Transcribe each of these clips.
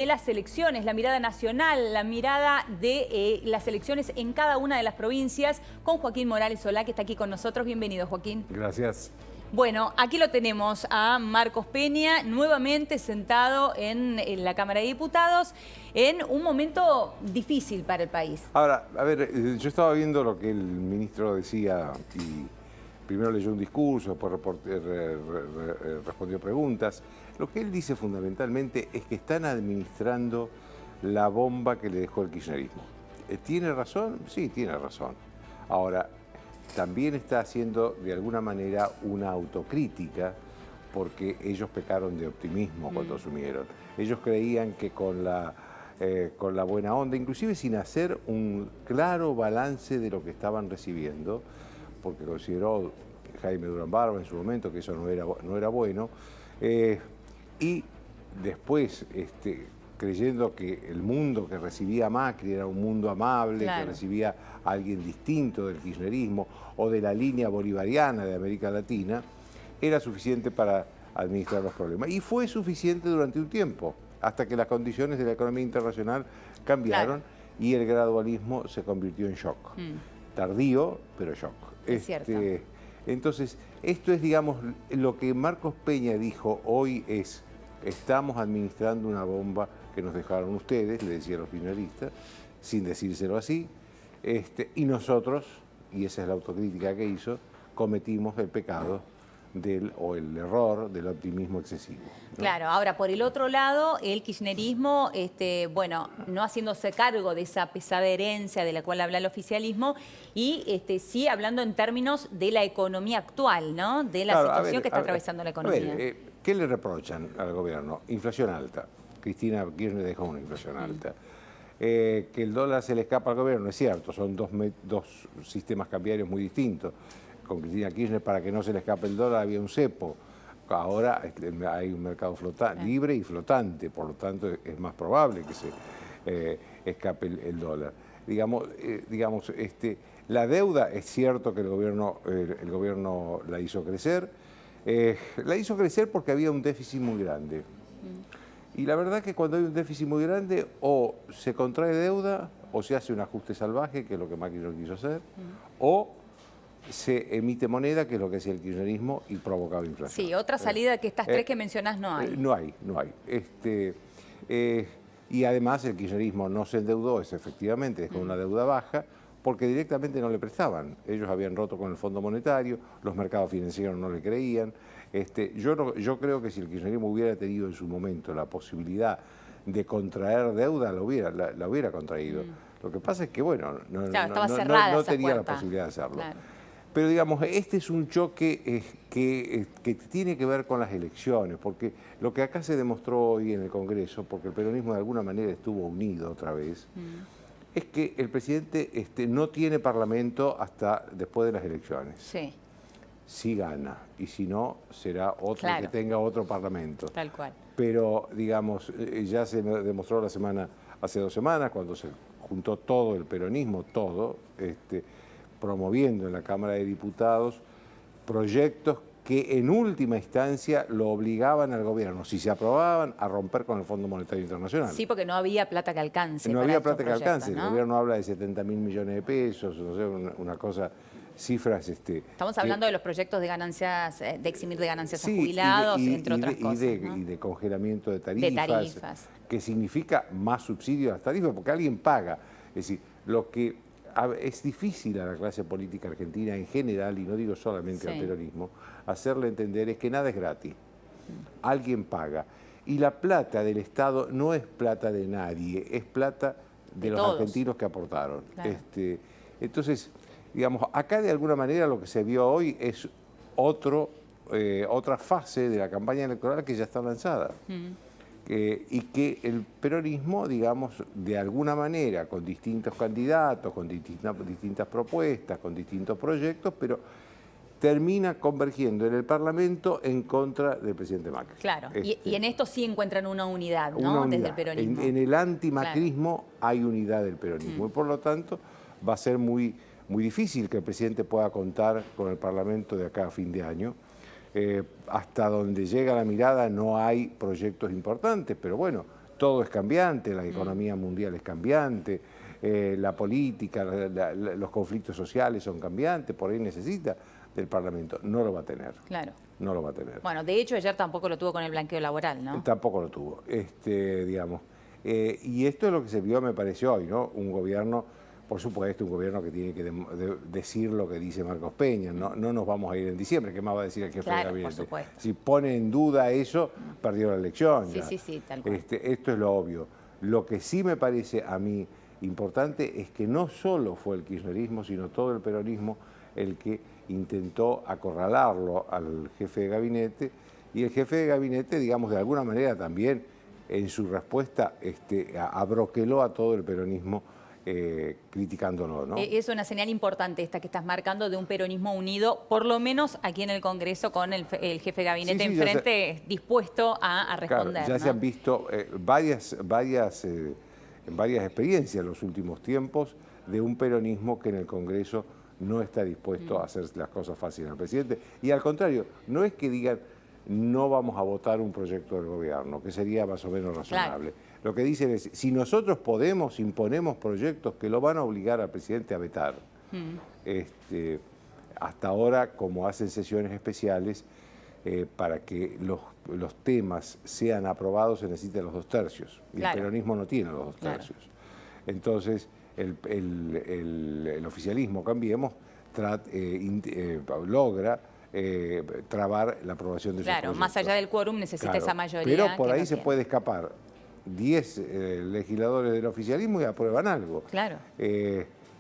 de las elecciones, la mirada nacional, la mirada de las elecciones en cada una de las provincias, con Joaquín Morales Solá, que está aquí con nosotros. Bienvenido, Joaquín. Gracias. Bueno, aquí lo tenemos a Marcos Peña, nuevamente sentado en la Cámara de Diputados, en un momento difícil para el país. Ahora, a ver, yo estaba viendo lo que el ministro decía y primero leyó un discurso, después respondió preguntas. Lo que él dice fundamentalmente es que están administrando la bomba que le dejó el kirchnerismo. ¿Tiene razón? Sí, tiene razón. Ahora, también está haciendo de alguna manera una autocrítica porque ellos pecaron de optimismo cuando asumieron. Ellos creían que con la buena onda, inclusive sin hacer un claro balance de lo que estaban recibiendo, porque consideró Jaime Durán Barba en su momento que eso no era bueno, y después creyendo que el mundo que recibía a Macri era un mundo amable, claro, que recibía a alguien distinto del kirchnerismo o de la línea bolivariana de América Latina, era suficiente para administrar los problemas. Y fue suficiente durante un tiempo, hasta que las condiciones de la economía internacional cambiaron, claro, y el gradualismo se convirtió en shock. Tardío, pero shock. Es cierto. Entonces, esto es, digamos, lo que Marcos Peña dijo hoy es: estamos administrando una bomba que nos dejaron ustedes, le decía a los kirchneristas, sin decírselo así, y nosotros, y esa es la autocrítica que hizo, cometimos el pecado o el error del optimismo excesivo, ¿no? Claro, ahora por el otro lado, el kirchnerismo, bueno, no haciéndose cargo de esa pesada herencia de la cual habla el oficialismo y sí hablando en términos de la economía actual, ¿no? De la situación que está atravesando la economía. ¿Qué le reprochan al gobierno? Inflación alta. Cristina Kirchner dejó una inflación alta. Que el dólar se le escapa al gobierno, es cierto, son dos sistemas cambiarios muy distintos. Con Cristina Kirchner, para que no se le escape el dólar, había un cepo. Ahora hay un mercado libre y flotante, por lo tanto es más probable que se escape el dólar. Digamos, la deuda, es cierto que el gobierno la hizo crecer. La hizo crecer porque había un déficit muy grande. Y la verdad que cuando hay un déficit muy grande, o se contrae deuda, o se hace un ajuste salvaje, que es lo que Macri no quiso hacer, o se emite moneda, que es lo que hacía el kirchnerismo, y provocaba inflación. Sí, otra salida que estas tres que mencionás no hay. No hay. Y además el kirchnerismo no se endeudó, efectivamente, dejó una deuda baja, porque directamente no le prestaban. Ellos habían roto con el Fondo Monetario, los mercados financieros no le creían. Yo creo que si el kirchnerismo hubiera tenido en su momento la posibilidad de contraer deuda, la hubiera contraído. Lo que pasa es que, bueno, no tenía la posibilidad de hacerlo. Claro. Pero, digamos, este es un choque que tiene que ver con las elecciones, porque lo que acá se demostró hoy en el Congreso, porque el peronismo de alguna manera estuvo unido otra vez, es que el presidente no tiene parlamento hasta después de las elecciones. Sí. Si gana, y si no, será otro, claro, que tenga otro parlamento. Tal cual. Pero, digamos, ya se demostró hace 2 semanas, cuando se juntó todo el peronismo, promoviendo en la Cámara de Diputados proyectos que en última instancia lo obligaban al gobierno, si se aprobaban, a romper con el Fondo Monetario Internacional. Sí, porque no había plata que alcance. No había plata que alcance, ¿no? El gobierno habla de 70.000 millones de pesos, no sé, una cosa, cifras... Estamos hablando de los proyectos de ganancias, de eximir de ganancias a jubilados, entre otras cosas. Y de congelamiento de tarifas. Que significa más subsidio a las tarifas, porque alguien paga. Es decir, lo que... Es difícil a la clase política argentina en general, y no digo solamente al peronismo, hacerle entender es que nada es gratis. Alguien paga. Y la plata del Estado no es plata de nadie, es plata de los argentinos que aportaron. Claro. Entonces, digamos, acá de alguna manera lo que se vio hoy es otra fase de la campaña electoral que ya está lanzada. Y que el peronismo, digamos, de alguna manera, con distintos candidatos, con distintas propuestas, con distintos proyectos, pero termina convergiendo en el Parlamento en contra del presidente Macri. Claro, y en esto sí encuentran una unidad, ¿no? Desde el peronismo. En el antimacrismo hay unidad del peronismo, y por lo tanto va a ser muy difícil que el presidente pueda contar con el Parlamento de acá a fin de año. Hasta donde llega la mirada no hay proyectos importantes, pero bueno, todo es cambiante, la economía mundial es cambiante, la política, los conflictos sociales son cambiantes, por ahí necesita del Parlamento. No lo va a tener. Claro. No lo va a tener. Bueno, de hecho ayer tampoco lo tuvo con el blanqueo laboral, ¿no? Tampoco lo tuvo, digamos. Y esto es lo que se vio, me pareció hoy, ¿no? Un gobierno, por supuesto, un gobierno que tiene que decir lo que dice Marcos Peña. No nos vamos a ir en diciembre, ¿qué más va a decir el jefe de gabinete? Por supuesto. Si pone en duda eso, perdió la elección. Sí, ya. sí, tal cual. Esto es lo obvio. Lo que sí me parece a mí importante es que no solo fue el kirchnerismo, sino todo el peronismo el que intentó acorralarlo al jefe de gabinete, y el jefe de gabinete, digamos, de alguna manera también en su respuesta abroqueló a todo el peronismo criticándolo, ¿no? Es una señal importante esta que estás marcando de un peronismo unido, por lo menos aquí en el Congreso, con el jefe de gabinete enfrente, dispuesto a responder. Claro, ya se han visto varias experiencias en los últimos tiempos de un peronismo que en el Congreso no está dispuesto a hacer las cosas fáciles al presidente. Y al contrario, no es que digan no vamos a votar un proyecto del gobierno, que sería más o menos razonable. Claro. Lo que dicen es, si nosotros imponemos proyectos que lo van a obligar al presidente a vetar. Hasta ahora, como hacen sesiones especiales, para que los temas sean aprobados se necesitan los 2/3. Y el peronismo no tiene los 2/3. Entonces, el oficialismo, Cambiemos, logra trabar la aprobación de esos proyectos. Más allá del quórum necesita esa mayoría. Pero por ahí se puede escapar 10 legisladores del oficialismo y aprueban algo. Claro.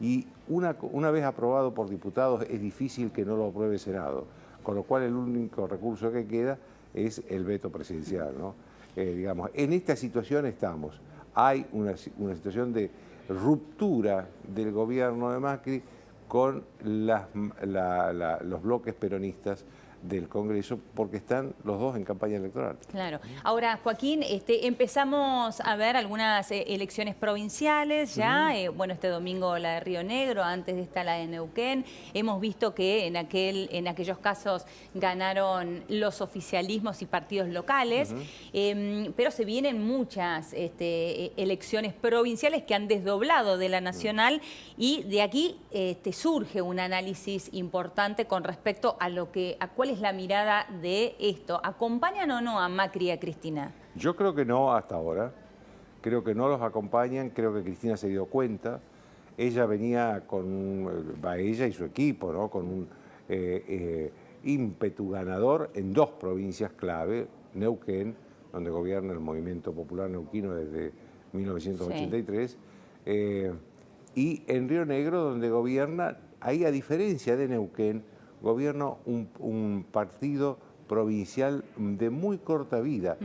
Y una vez aprobado por diputados es difícil que no lo apruebe el Senado, con lo cual el único recurso que queda es el veto presidencial, ¿no? Digamos, en esta situación estamos. Hay una situación de ruptura del gobierno de Macri con los bloques peronistas del Congreso, porque están los dos en campaña electoral. Claro. Ahora, Joaquín, empezamos a ver algunas elecciones provinciales ya. Bueno, este domingo la de Río Negro, antes de esta la de Neuquén. Hemos visto que en aquellos casos ganaron los oficialismos y partidos locales, pero se vienen muchas elecciones provinciales que han desdoblado de la nacional y de aquí surge un análisis importante con respecto a cuál es la mirada de esto. ¿Acompañan o no a Macri y a Cristina? Yo creo que no hasta ahora. Creo que no los acompañan. Creo que Cristina se dio cuenta. Ella venía ella y su equipo, ¿no? Con un ímpetu ganador en dos provincias clave. Neuquén, donde gobierna el Movimiento Popular Neuquino desde 1983. Y en Río Negro, donde gobierna, ahí a diferencia de Neuquén, gobierna un partido provincial de muy corta vida.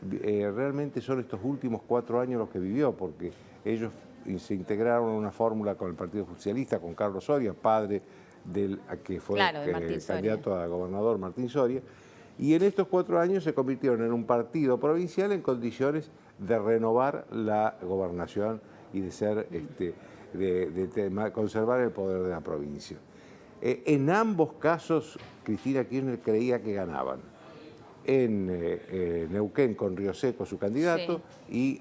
Realmente son estos últimos 4 años los que vivió, porque ellos se integraron en una fórmula con el Partido Socialista, con Carlos Soria, padre del que fue candidato a gobernador Martín Soria, y en estos 4 años se convirtieron en un partido provincial en condiciones de renovar la gobernación y de ser de conservar el poder de la provincia. En ambos casos, Cristina Kirchner creía que ganaban. En Neuquén con Río Seco, su candidato, y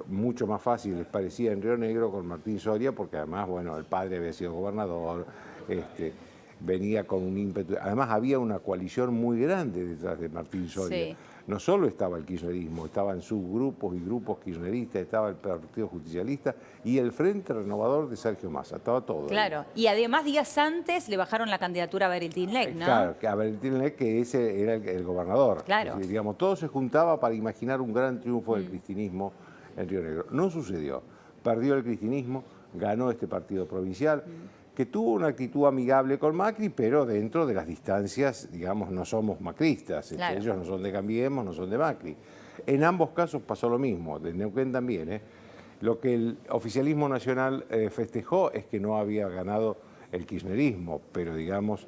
mucho más fácil les parecía en Río Negro con Martín Soria, porque además, bueno, el padre había sido gobernador, venía con un ímpetu. Además, había una coalición muy grande detrás de Martín Soria. No solo estaba el kirchnerismo, estaban subgrupos y grupos kirchneristas, estaba el Partido Justicialista y el Frente Renovador de Sergio Massa, estaba todo. Claro, y además días antes le bajaron la candidatura a Beryl Tinlec, ¿no? Claro, a Beryl Tinlec, que ese era el gobernador. Claro. Decir, digamos, todo se juntaba para imaginar un gran triunfo del cristinismo en Río Negro. No sucedió. Perdió el cristinismo, ganó este partido provincial, que tuvo una actitud amigable con Macri, pero dentro de las distancias, digamos, no somos macristas. Claro. Ellos no son de Cambiemos, no son de Macri. En ambos casos pasó lo mismo, de Neuquén también. Lo que el oficialismo nacional festejó es que no había ganado el kirchnerismo, pero digamos,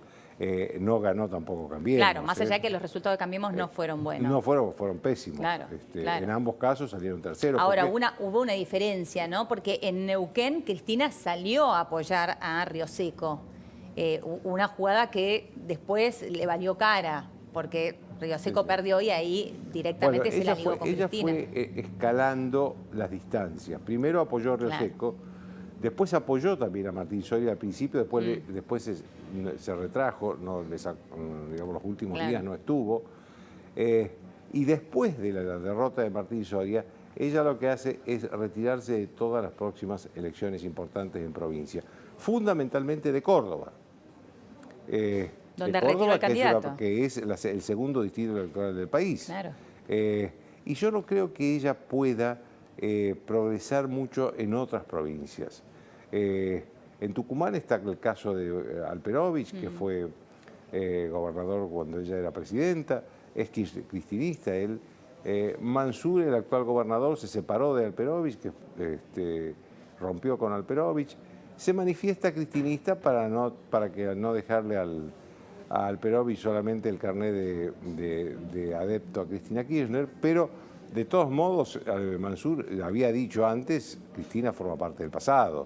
no ganó tampoco Cambiemos. Claro, más allá de que los resultados de Cambiemos no fueron buenos. No fueron pésimos. Claro, En ambos casos salieron terceros. Ahora, hubo una diferencia, ¿no? Porque en Neuquén Cristina salió a apoyar a Río Seco. Una jugada que después le valió cara, porque Río Seco sí. perdió y ahí directamente se la ella ligó con ella Cristina. fue escalando las distancias. Primero apoyó a Río Claro. Seco, después apoyó también a Martín Soria al principio, después se retrajo, digamos, los últimos Claro. días no estuvo. Y después de la derrota de Martín Soria, ella lo que hace es retirarse de todas las próximas elecciones importantes en provincia, fundamentalmente de Córdoba. Donde De retiró al Córdoba, candidato. que es el segundo distrito electoral del país. Claro. Y yo no creo que ella pueda progresar mucho en otras provincias. En Tucumán está el caso de Alperovich, que fue gobernador cuando ella era presidenta, es cristinista él. Mansur, el actual gobernador, se separó de Alperovich, que rompió con Alperovich. Se manifiesta cristinista para que no dejarle a Alperovich solamente el carnet de adepto a Cristina Kirchner, pero de todos modos, Mansur había dicho antes, Cristina forma parte del pasado.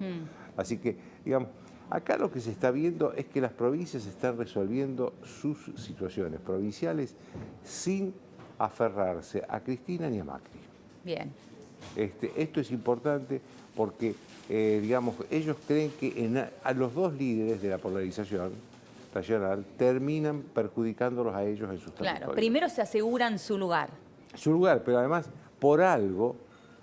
Así que, digamos, acá lo que se está viendo es que las provincias están resolviendo sus situaciones provinciales sin aferrarse a Cristina ni a Macri. Bien. Esto es importante porque, digamos, ellos creen que a los dos líderes de la polarización regional terminan perjudicándolos a ellos en sus territorios. Claro, primero se aseguran su lugar. Su lugar, pero además, por algo,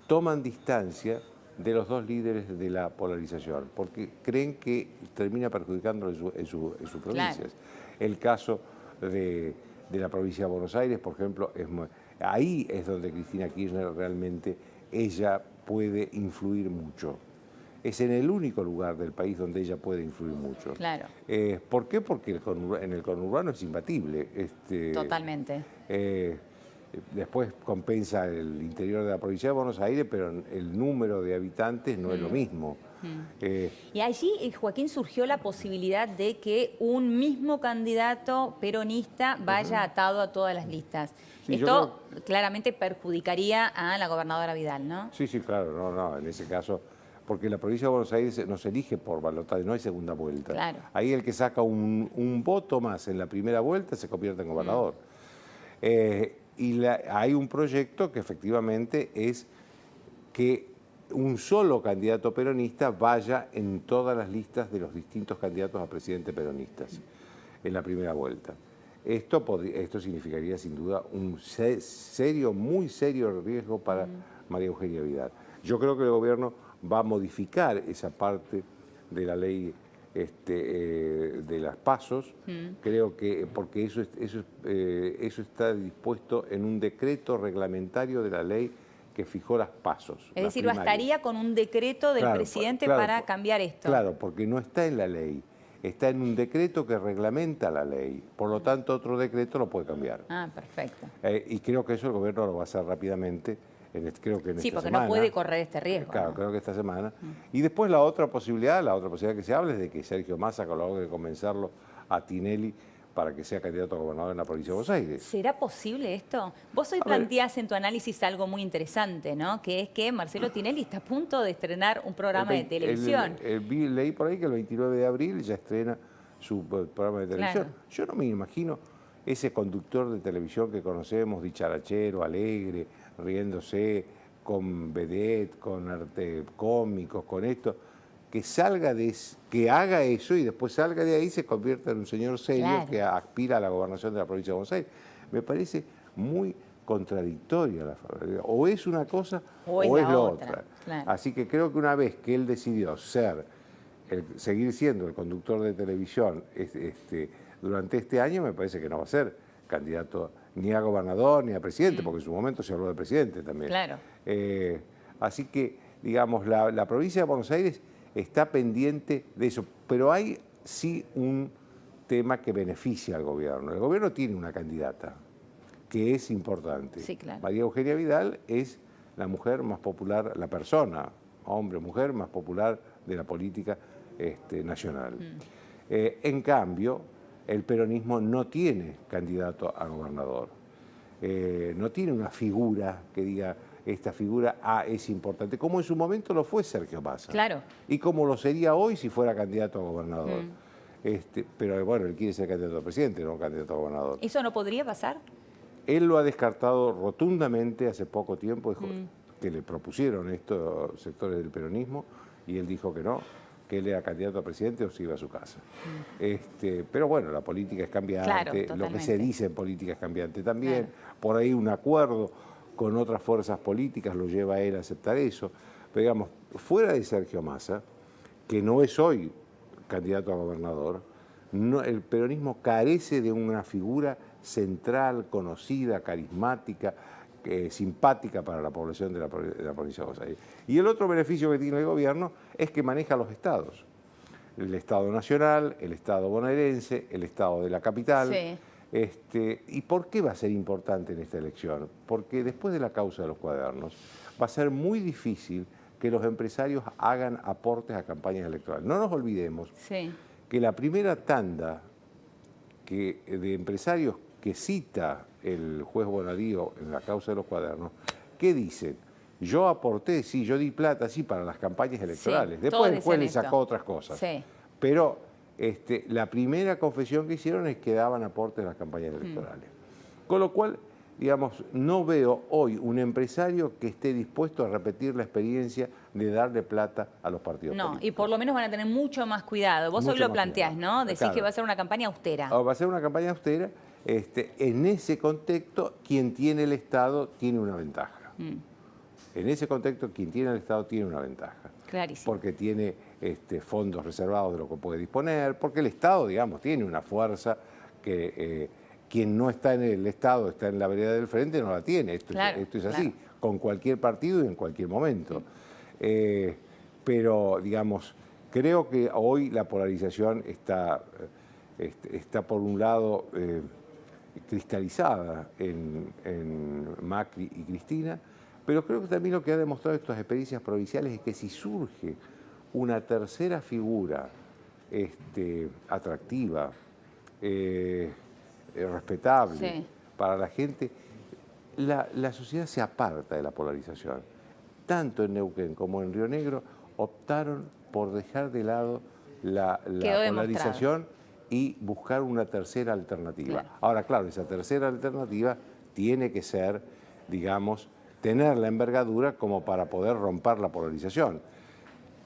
toman distancia de los dos líderes de la polarización, porque creen que termina perjudicándolos en sus provincias. Claro. El caso de la provincia de Buenos Aires, por ejemplo, ahí es donde Cristina Kirchner realmente ella puede influir mucho. Es en el único lugar del país donde ella puede influir mucho. Claro. ¿Por qué? Porque en el conurbano es imbatible. Totalmente. Después compensa el interior de la provincia de Buenos Aires, pero el número de habitantes no es lo mismo. Y allí, Joaquín, surgió la posibilidad de que un mismo candidato peronista vaya atado a todas las listas. Sí, Esto claramente perjudicaría a la gobernadora Vidal, ¿no? Sí, claro, no, en ese caso, porque la provincia de Buenos Aires no se elige por balotaje, no hay segunda vuelta. Claro. Ahí el que saca un voto más en la primera vuelta se convierte en gobernador. Hay un proyecto que efectivamente es que un solo candidato peronista vaya en todas las listas de los distintos candidatos a presidente peronistas en la primera vuelta. Esto significaría sin duda un muy serio riesgo para María Eugenia Vidal. Yo creo que el gobierno va a modificar esa parte de la ley de las PASOs, creo que porque eso está dispuesto en un decreto reglamentario de la ley que fijó las PASOs. Es decir, bastaría con un decreto del presidente para cambiar esto. Claro, porque no está en la ley, está en un decreto que reglamenta la ley, por lo tanto otro decreto lo puede cambiar. Ah, perfecto. Y creo que eso el gobierno lo va a hacer rápidamente. Creo que en Sí, esta porque semana, no puede correr este riesgo. Claro, ¿no? Creo que esta semana. Y después la otra posibilidad que se hable es de que Sergio Massa logre convencerlo a Tinelli para que sea candidato a gobernador en la provincia de Buenos Aires. ¿Será posible esto? Vos hoy planteás en tu análisis algo muy interesante, ¿no? Que es que Marcelo Tinelli está a punto de estrenar un programa de televisión. Leí por ahí que el 29 de abril ya estrena su programa de televisión. Claro. Yo no me imagino ese conductor de televisión que conocemos, dicharachero, alegre, riéndose, con vedette, con arte cómicos, con esto, que haga eso y después salga de ahí y se convierta en un señor serio que aspira a la gobernación de la provincia de Buenos Aires. Me parece muy contradictoria la forma. O es una cosa o es la otra. Claro. Así que creo que una vez que él decidió seguir siendo el conductor de televisión durante este año, me parece que no va a ser candidato ni a gobernador ni a presidente, porque en su momento se habló de presidente también. Claro. Así que, digamos, la provincia de Buenos Aires está pendiente de eso, pero hay sí un tema que beneficia al gobierno. El gobierno tiene una candidata que es importante. Sí, claro. María Eugenia Vidal es la mujer más popular, la persona, hombre, mujer más popular de la política nacional. En cambio, el peronismo no tiene candidato a gobernador. No tiene una figura que diga, esta figura es importante, como en su momento lo fue Sergio Massa. Claro. Y como lo sería hoy si fuera candidato a gobernador. Pero bueno, él quiere ser candidato a presidente, no candidato a gobernador. ¿Eso no podría pasar? Él lo ha descartado rotundamente hace poco tiempo, dijo que le propusieron estos sectores del peronismo y él dijo que no, que él era candidato a presidente o se iba a su casa. Pero bueno, la política es cambiante, Claro, lo que se dice en política es cambiante también, Claro. por ahí un acuerdo con otras fuerzas políticas lo lleva a él a aceptar eso. Pero digamos, fuera de Sergio Massa, que no es hoy candidato a gobernador, el peronismo carece de una figura central, conocida, carismática, simpática para la población de la provincia de Buenos Aires. Y el otro beneficio que tiene el gobierno es que maneja los estados. El Estado Nacional, el Estado bonaerense, el Estado de la capital. Sí. ¿Y por qué va a ser importante en esta elección? Porque después de la causa de los cuadernos va a ser muy difícil que los empresarios hagan aportes a campañas electorales. No nos olvidemos que la primera tanda de empresarios que cita el juez Bonadío en la causa de los cuadernos, ¿qué dicen? Yo aporté, sí, yo di plata, sí, para las campañas electorales. Después el juez le sacó otras cosas. Pero la primera confesión que hicieron es que daban aportes a las campañas electorales. Con lo cual, digamos, no veo hoy un empresario que esté dispuesto a repetir la experiencia de darle plata a los partidos políticos. Y por lo menos van a tener mucho más cuidado. Vos hoy lo planteás, ¿no? Decís que va a ser una campaña austera. Va a ser una campaña austera. En ese contexto, quien tiene el Estado tiene una ventaja. En ese contexto, quien tiene el Estado tiene una ventaja. Clarísimo. Porque tiene fondos reservados de lo que puede disponer, porque el Estado, digamos, tiene una fuerza que quien no está en el Estado, está en la vereda del frente, no la tiene. Esto es así, con cualquier partido y en cualquier momento. Pero, digamos, creo que hoy la polarización está por un lado cristalizada en Macri y Cristina, pero creo que también lo que ha demostrado estas experiencias provinciales es que si surge una tercera figura atractiva, respetable para la gente, la sociedad se aparta de la polarización. Tanto en Neuquén como en Río Negro optaron por dejar de lado la polarización y buscar una tercera alternativa. Ahora, claro, esa tercera alternativa tiene que ser, digamos, tener la envergadura como para poder romper la polarización.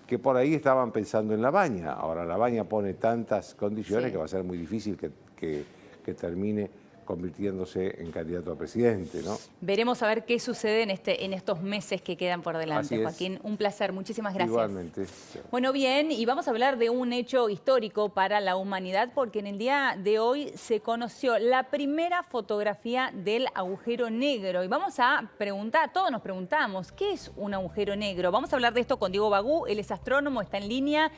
Que por ahí estaban pensando en La Baña. Ahora La Baña pone tantas condiciones que va a ser muy difícil que termine convirtiéndose en candidato a presidente, ¿no? Veremos a ver qué sucede en estos meses que quedan por delante. Joaquín, un placer. Muchísimas gracias. Igualmente. Bueno, bien, y vamos a hablar de un hecho histórico para la humanidad, porque en el día de hoy se conoció la primera fotografía del agujero negro. Y vamos a preguntar, todos nos preguntamos, ¿qué es un agujero negro? Vamos a hablar de esto con Diego Bagú, él es astrónomo, está en línea.